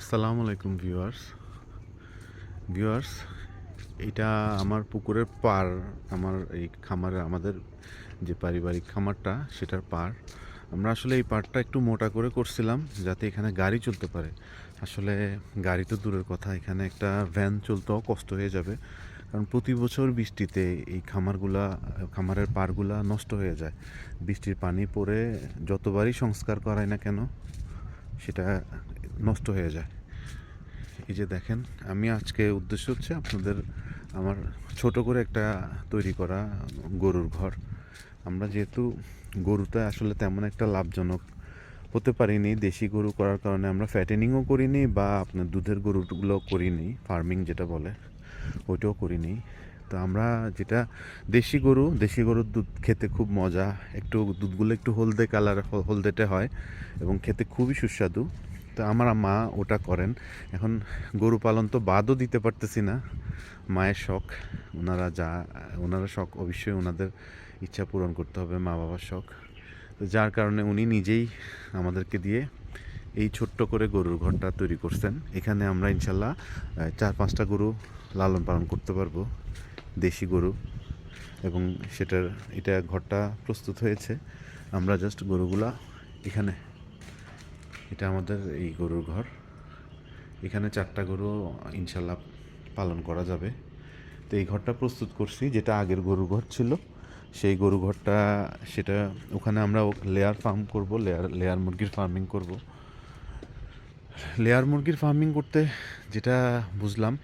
আসসালামু আলাইকুম ভিউয়ার্স এটা আমার পুকুরের পাড়। আমার এই খামারে আমাদের যে পারিবারিক খামারটা সেটার পাড়। আমরা আসলে এই পাড়টা একটু মোটা করে করছিলাম যাতে এখানে গাড়ি চলতে পারে। আসলে গাড়ি তো দূরের কথা, এখানে একটা ভ্যান চলতেও কষ্ট হয়ে যাবে, কারণ প্রতি বছর বৃষ্টিতে এই খামারের পাড়গুলা নষ্ট হয়ে যায়। বৃষ্টির পানি পড়ে যতবারই সংস্কার করায় না কেন সেটা নষ্ট হয়ে যায়। এই যে দেখেন, আমি আজকে উদ্দেশ্য হচ্ছে আপনাদের আমার ছোট করে একটা তৈরি করা গরুর ঘর। আমরা যেহেতু গরুতে আসলে তেমন একটা লাভজনক হতে পারিনি, দেশি গরু করার কারণে আমরা ফ্যাটেনিংও করিনি বা আপনার দুধের গরুগুলো করিনি, ফার্মিং যেটা বলে ওইটাও করিনি। তো আমরা যেটা দেশি গরুর দুধ খেতে খুব মজা, একটু দুধগুলো একটু হলদে কালার, হলদেটে হয় এবং খেতে খুবই সুস্বাদু। তো আমার মা ওটা করেন। এখন গরু পালন তো বাদও দিতে পারতেছি না, মায়ের শখ। ওনারা শখ, অবশ্যই ওনাদের ইচ্ছা পূরণ করতে হবে, মা বাবার শখ। তো যার কারণে উনি নিজেই আমাদেরকে দিয়ে এই ছোট্ট করে গরুর ঘরটা তৈরি করছেন। এখানে আমরা ইনশাল্লাহ 4-5টা গরু লালন পালন করতে পারবো, দেশি গরু। এবং এটা ঘরটা প্রস্তুত হয়েছে, আমরা জাস্ট গরুগুলা এখানে, এটা আমাদের এই গরুর ঘর। এখানে 4টা গরু ইনশাল্লাহ পালন করা যাবে। তো এই ঘরটা প্রস্তুত করছি, যেটা আগের গরুর ঘর ছিল সেই গরু ঘরটা, সেটা ওখানে আমরা লেয়ার ফার্ম করব, লেয়ার মুরগির ফার্মিং করব। লেয়ার মুরগির ফার্মিং করতে যেটা বুঝলাম,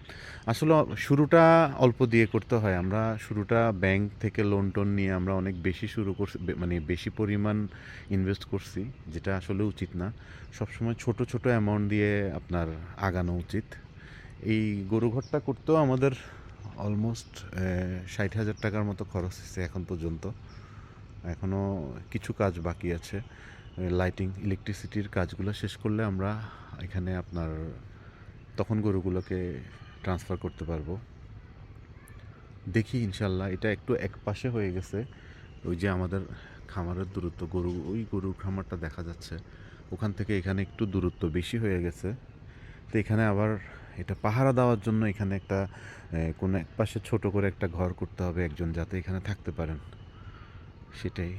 আসলে শুরুটা অল্প দিয়ে করতে হয়। আমরা শুরুটা ব্যাংক থেকে লোন টোন নিয়ে আমরা অনেক বেশি শুরু করছি, মানে বেশি পরিমাণ ইনভেস্ট করছি, যেটা আসলে উচিত না। সবসময় ছোট ছোট অ্যামাউন্ট দিয়ে আপনার আগানো উচিত। এই গরু ঘরটা করতেও আমাদের অলমোস্ট 60,000 টাকার মতো খরচ হয়েছে এখন পর্যন্ত। এখনও কিছু কাজ বাকি আছে। লাইটিং, ইলেকট্রিসিটির কাজগুলো শেষ করলে আমরা এখানে আপনার তখন গরুগুলোকে ট্রান্সফার করতে পারবো। দেখি ইনশাল্লাহ, এটা একটু একপাশে হয়ে গেছে। ওই যে আমাদের খামারের দূরত্ব, ওই গরুর খামারটা দেখা যাচ্ছে, ওখান থেকে এখানে একটু দূরত্ব বেশি হয়ে গেছে। তো এখানে আবার এটা পাহারা দেওয়ার জন্য এখানে একটা কোনো এক পাশে ছোট করে একটা ঘর করতে হবে একজন, যাতে এখানে থাকতে পারেন। সেটাই।